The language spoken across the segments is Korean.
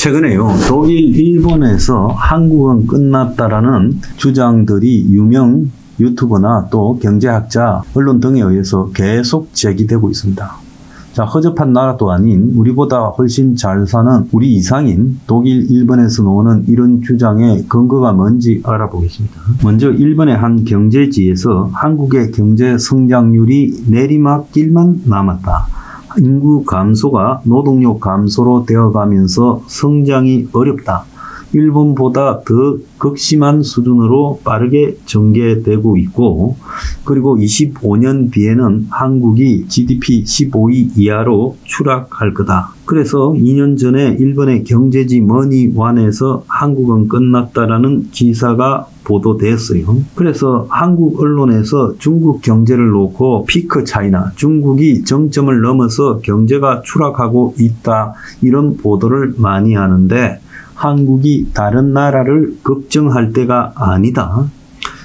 최근에요. 독일, 일본에서 한국은 끝났다라는 주장들이 유명 유튜버나 또 경제학자, 언론 등에 의해서 계속 제기되고 있습니다. 자, 허접한 나라도 아닌 우리보다 훨씬 잘 사는 우리 이상인 독일, 일본에서 나오는 이런 주장의 근거가 뭔지 알아보겠습니다. 먼저 일본의 한 경제지에서 한국의 경제 성장률이 내리막길만 남았다. 인구 감소가 노동력 감소로 되어가면서 성장이 어렵다. 일본보다 더 극심한 수준으로 빠르게 전개되고 있고, 그리고 25년 뒤에는 한국이 GDP 15위 이하로 추락할 거다. 그래서 2년 전에 일본의 경제지 머니원에서 한국은 끝났다라는 기사가 보도됐어요. 그래서 한국 언론에서 중국 경제를 놓고 피크 차이나 중국이 정점을 넘어서 경제가 추락하고 있다, 이런 보도를 많이 하는데 한국이 다른 나라를 걱정할 때가 아니다.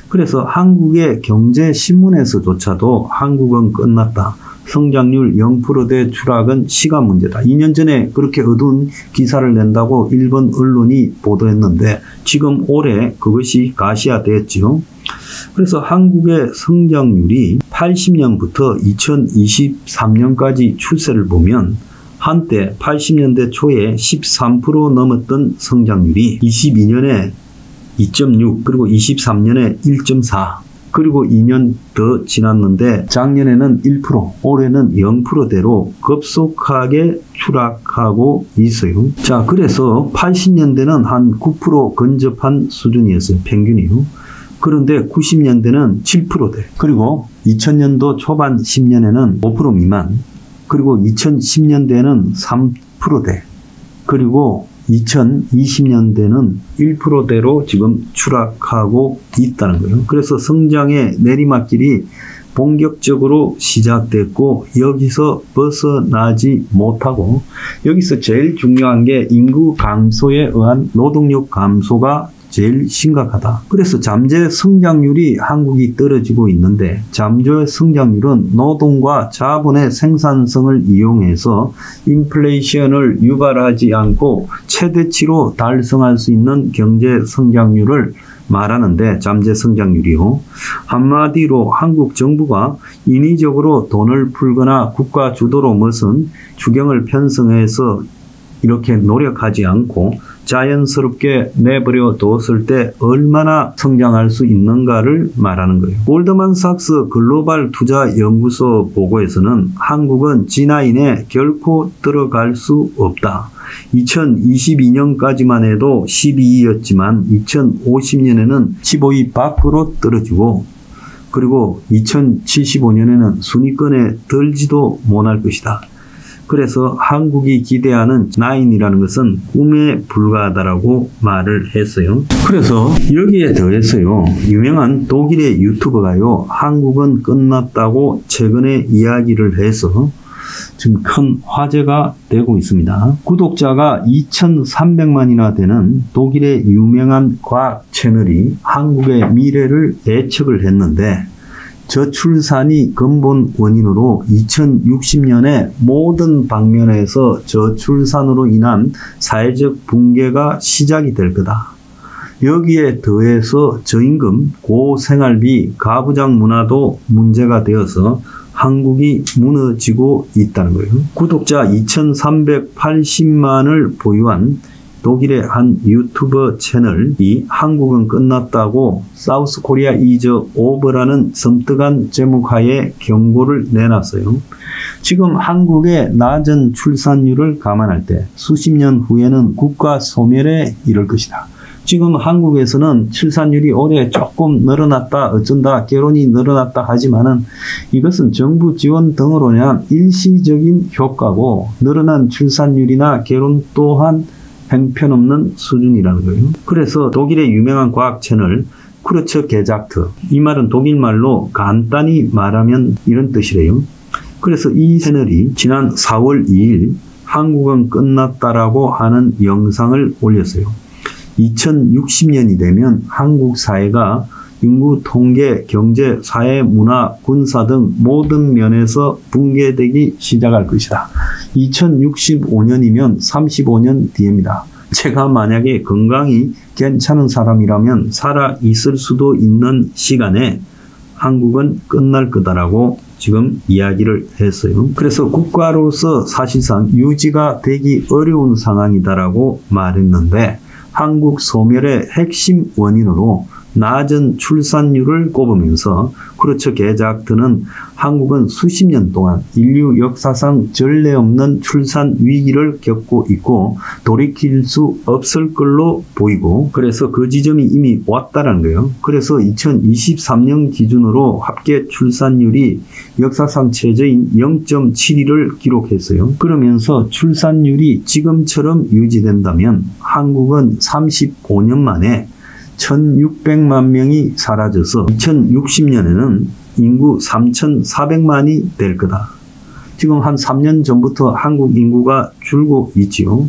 그래서 한국의 경제신문에서조차도 한국은 끝났다. 성장률 0%대 추락은 시간 문제다. 2년 전에 그렇게 어두운 기사를 낸다고 일본 언론이 보도했는데 지금 올해 그것이 가시화됐죠. 그래서 한국의 성장률이 80년부터 2023년까지 추세를 보면 한때 80년대 초에 13% 넘었던 성장률이 22년에 2.6, 그리고 23년에 1.4, 그리고 2년 더 지났는데 작년에는 1%, 올해는 0%대로 급속하게 추락하고 있어요. 자, 그래서 80년대는 한 9% 근접한 수준이었어요. 평균이요. 그런데 90년대는 7%대, 그리고 2000년도 초반 10년에는 5% 미만, 그리고 2010년대에는 3%대, 그리고 2020년대는 1%대로 지금 추락하고 있다는 거예요. 그래서 성장의 내리막길이 본격적으로 시작됐고 여기서 벗어나지 못하고, 여기서 제일 중요한 게 인구 감소에 의한 노동력 감소가 제일 심각하다. 그래서 잠재 성장률이 한국이 떨어지고 있는데, 잠재 성장률은 노동과 자본의 생산성을 이용해서 인플레이션을 유발하지 않고 최대치로 달성할 수 있는 경제 성장률을 말하는데, 잠재 성장률이요. 한마디로 한국 정부가 인위적으로 돈을 풀거나 국가 주도로 무슨 주경을 편성해서 이렇게 노력하지 않고 자연스럽게 내버려 뒀을 때 얼마나 성장할 수 있는가를 말하는 거예요. 골드만삭스 글로벌 투자 연구소 보고에서는 한국은 G9에 결코 들어갈 수 없다. 2022년까지만 해도 12위였지만 2050년에는 15위 밖으로 떨어지고, 그리고 2075년에는 순위권에 들지도 못할 것이다. 그래서 한국이 기대하는 9이라는 것은 꿈에 불과하다라고 말을 했어요. 그래서 여기에 더해서요, 유명한 독일의 유튜버가요, 한국은 끝났다고 최근에 이야기를 해서 지금 큰 화제가 되고 있습니다. 구독자가 2,300만이나 되는 독일의 유명한 과학 채널이 한국의 미래를 예측을 했는데, 저출산이 근본 원인으로 2060년에 모든 방면에서 저출산으로 인한 사회적 붕괴가 시작이 될 거다. 여기에 더해서 저임금, 고생활비, 가부장 문화도 문제가 되어서 한국이 무너지고 있다는 거예요. 구독자 2,380만을 보유한 독일의 한 유튜버 채널이 한국은 끝났다고 사우스 코리아 이즈 오버라는 섬뜩한 제목하에 경고를 내놨어요. 지금 한국의 낮은 출산율을 감안할 때 수십 년 후에는 국가 소멸에 이를 것이다. 지금 한국에서는 출산율이 올해 조금 늘어났다, 어쩐다, 결혼이 늘어났다 하지만은 이것은 정부 지원 등으로 인한 일시적인 효과고, 늘어난 출산율이나 결혼 또한 형편없는 수준이라는 거예요. 그래서 독일의 유명한 과학 채널 쿠르츠 게작트, 이 말은 독일말로 간단히 말하면 이런 뜻이래요. 그래서 이 채널이 지난 4월 2일 한국은 끝났다라고 하는 영상을 올렸어요. 2060년이 되면 한국 사회가 인구, 통계, 경제, 사회, 문화, 군사 등 모든 면에서 붕괴되기 시작할 것이다. 2065년이면 35년 뒤입니다. 제가 만약에 건강이 괜찮은 사람이라면 살아 있을 수도 있는 시간에 한국은 끝날 거다라고 지금 이야기를 했어요. 그래서 국가로서 사실상 유지가 되기 어려운 상황이다라고 말했는데 한국 소멸의 핵심 원인으로 낮은 출산율을 꼽으면서 크루처 게자악트는 한국은 수십 년 동안 인류 역사상 전례 없는 출산 위기를 겪고 있고 돌이킬 수 없을 걸로 보이고 그래서 그 지점이 이미 왔다는 거예요. 그래서 2023년 기준으로 합계 출산율이 역사상 최저인 0.72를 기록했어요. 그러면서 출산율이 지금처럼 유지된다면 한국은 35년 만에 1600만 명이 사라져서 2060년에는 인구 3400만이 될 거다. 지금 한 3년 전부터 한국 인구가 줄고 있지요.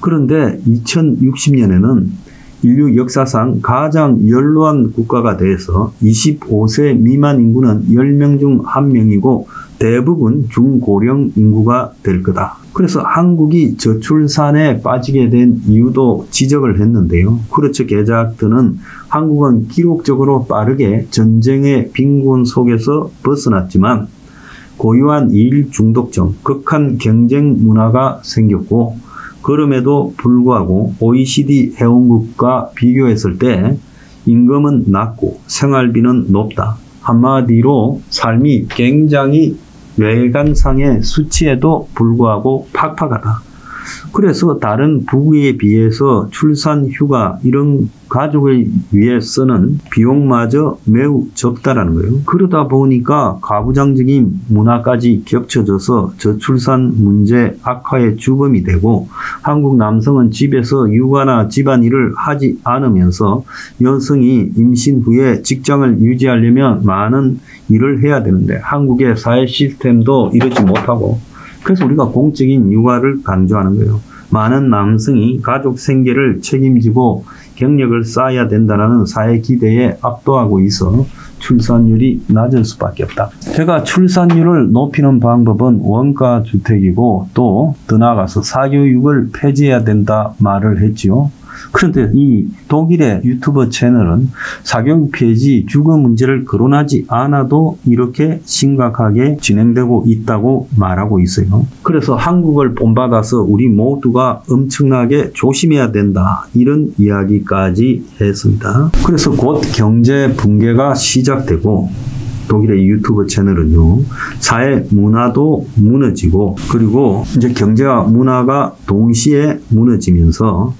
그런데 2060년에는 인류 역사상 가장 연로한 국가가 돼서 25세 미만 인구는 10명 중 1명이고 대부분 중고령 인구가 될 거다. 그래서 한국이 저출산에 빠지게 된 이유도 지적을 했는데요. 크루처 게자악트는 한국은 기록적으로 빠르게 전쟁의 빈곤 속에서 벗어났지만 고유한 일 중독성, 극한 경쟁 문화가 생겼고 그럼에도 불구하고 OECD 회원국과 비교했을 때 임금은 낮고 생활비는 높다. 한마디로 삶이 굉장히 외관상의 수치에도 불구하고 팍팍하다. 그래서 다른 북위에 비해서 출산, 휴가 이런 가족을 위해 쓰는 비용마저 매우 적다라는 거예요. 그러다 보니까 가부장적인 문화까지 겹쳐져서 저출산 문제 악화의 주범이 되고 한국 남성은 집에서 육아나 집안일을 하지 않으면서 여성이 임신 후에 직장을 유지하려면 많은 일을 해야 되는데 한국의 사회 시스템도 이러지 못하고 그래서 우리가 공적인 육아를 강조하는 거예요. 많은 남성이 가족 생계를 책임지고 경력을 쌓아야 된다는 사회 기대에 압도하고 있어 출산율이 낮을 수밖에 없다. 제가 출산율을 높이는 방법은 원가 주택이고 또 더 나아가서 사교육을 폐지해야 된다 말을 했지요. 그런데 이 독일의 유튜버 채널은 사교육 폐지, 주거 문제를 거론하지 않아도 이렇게 심각하게 진행되고 있다고 말하고 있어요. 그래서 한국을 본받아서 우리 모두가 엄청나게 조심해야 된다. 이런 이야기까지 했습니다. 그래서 곧 경제 붕괴가 시작되고 독일의 유튜브 채널은요, 사회 문화도 무너지고 그리고 이제 경제와 문화가 동시에 무너지면서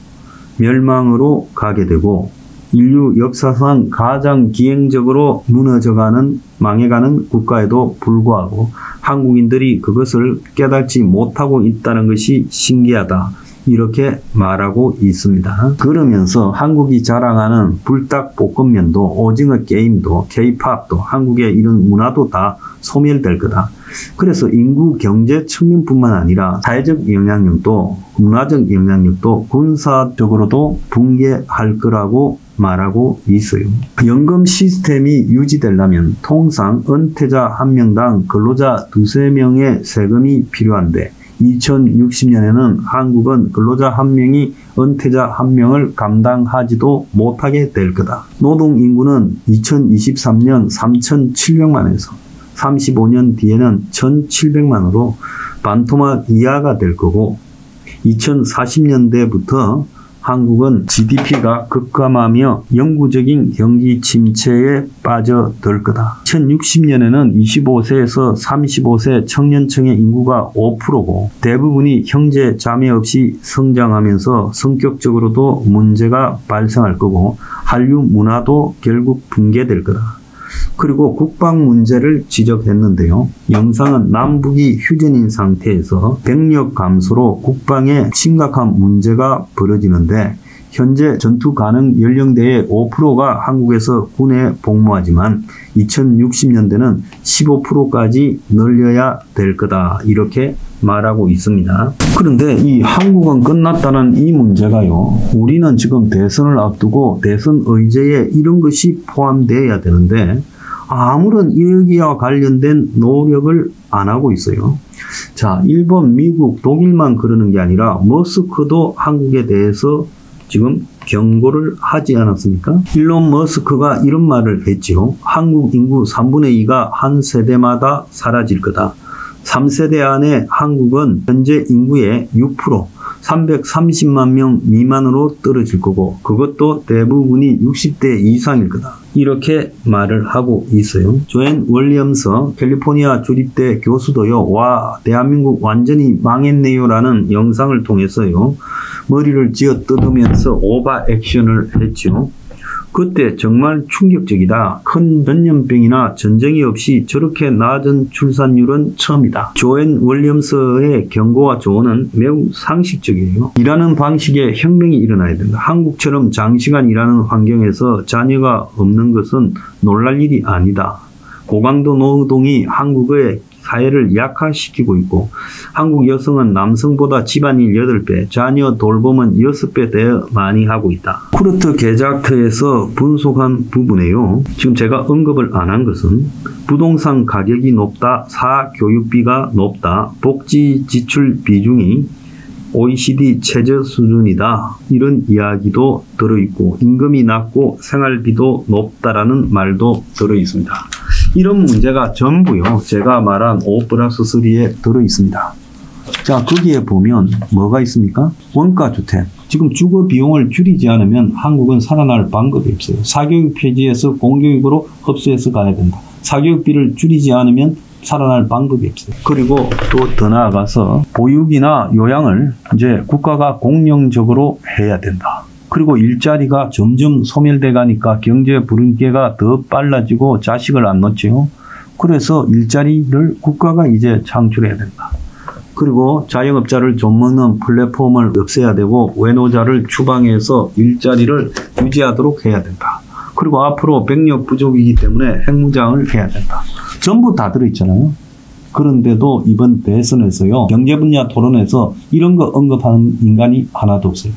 멸망으로 가게 되고 인류 역사상 가장 기행적으로 무너져가는 망해가는 국가에도 불구하고 한국인들이 그것을 깨닫지 못하고 있다는 것이 신기하다. 이렇게 말하고 있습니다. 그러면서 한국이 자랑하는 불닭볶음면도 오징어 게임도 K-팝도 한국의 이런 문화도 다 소멸될 거다. 그래서 인구 경제 측면뿐만 아니라 사회적 영향력도 문화적 영향력도 군사적으로도 붕괴할 거라고 말하고 있어요. 연금 시스템이 유지되려면 통상 은퇴자 1명당 근로자 2~3명의 세금이 필요한데 2060년에는 한국은 근로자 1명이 은퇴자 1명을 감당하지도 못하게 될 거다. 노동인구는 2023년 3,700만에서 35년 뒤에는 1,700만으로 반토막 이하가 될 거고 2040년대부터 한국은 GDP가 급감하며 영구적인 경기 침체에 빠져들 거다. 2060년에는 25세에서 35세 청년층의 인구가 5%고 대부분이 형제 자매 없이 성장하면서 성격적으로도 문제가 발생할 거고 한류 문화도 결국 붕괴될 거다. 그리고 국방 문제를 지적했는데요. 영상은 남북이 휴전인 상태에서 병력 감소로 국방에 심각한 문제가 벌어지는데 현재 전투 가능 연령대의 5%가 한국에서 군에 복무하지만 2060년대는 15%까지 늘려야 될 거다. 이렇게 말하고 있습니다. 그런데 이 한국은 끝났다는 이 문제가요. 우리는 지금 대선을 앞두고 대선 의제에 이런 것이 포함되어야 되는데 아무런 이러기와 관련된 노력을 안 하고 있어요. 자, 일본, 미국, 독일만 그러는 게 아니라 머스크도 한국에 대해서 지금 경고를 하지 않았습니까? 일론 머스크가 이런 말을 했지요. 한국 인구 3분의 2가 한 세대마다 사라질 거다. 3세대 안에 한국은 현재 인구의 6%, 330만 명 미만으로 떨어질 거고 그것도 대부분이 60대 이상일 거다. 이렇게 말을 하고 있어요. 조앤 윌리엄스 캘리포니아 주립대 교수도요. 와, 대한민국 완전히 망했네요 라는 영상을 통해서요. 머리를 쥐어 뜯으면서 오버 액션을 했죠. 그때 정말 충격적이다. 큰 전염병이나 전쟁이 없이 저렇게 낮은 출산율은 처음이다. 조앤 윌리엄스의 경고와 조언은 매우 상식적이에요. 일하는 방식에 혁명이 일어나야 된다. 한국처럼 장시간 일하는 환경에서 자녀가 없는 것은 놀랄 일이 아니다. 고강도 노동이 한국의 사회를 약화시키고 있고 한국 여성은 남성보다 집안일 8배, 자녀 돌봄은 6배 더 많이 하고 있다. 쿠르트 게자트에서 분석한 부분에요. 지금 제가 언급을 안 한 것은 부동산 가격이 높다, 사교육비가 높다, 복지 지출 비중이 OECD 최저 수준이다. 이런 이야기도 들어있고 임금이 낮고 생활비도 높다라는 말도 들어있습니다. 이런 문제가 전부요. 제가 말한 5+3에 들어있습니다. 자, 거기에 보면 뭐가 있습니까? 원가주택. 지금 주거 비용을 줄이지 않으면 한국은 살아날 방법이 없어요. 사교육 폐지해서 공교육으로 흡수해서 가야 된다. 사교육비를 줄이지 않으면 살아날 방법이 없어요. 그리고 또 더 나아가서 보육이나 요양을 이제 국가가 공영적으로 해야 된다. 그리고 일자리가 점점 소멸돼 가니까 경제 불안개가 더 빨라지고 자식을 안 낳죠. 그래서 일자리를 국가가 이제 창출해야 된다. 그리고 자영업자를 좀먹는 플랫폼을 없애야 되고 외노자를 추방해서 일자리를 유지하도록 해야 된다. 그리고 앞으로 병력 부족이기 때문에 핵무장을 해야 된다. 전부 다 들어있잖아요. 그런데도 이번 대선에서요. 경제 분야 토론에서 이런 거 언급하는 인간이 하나도 없어요.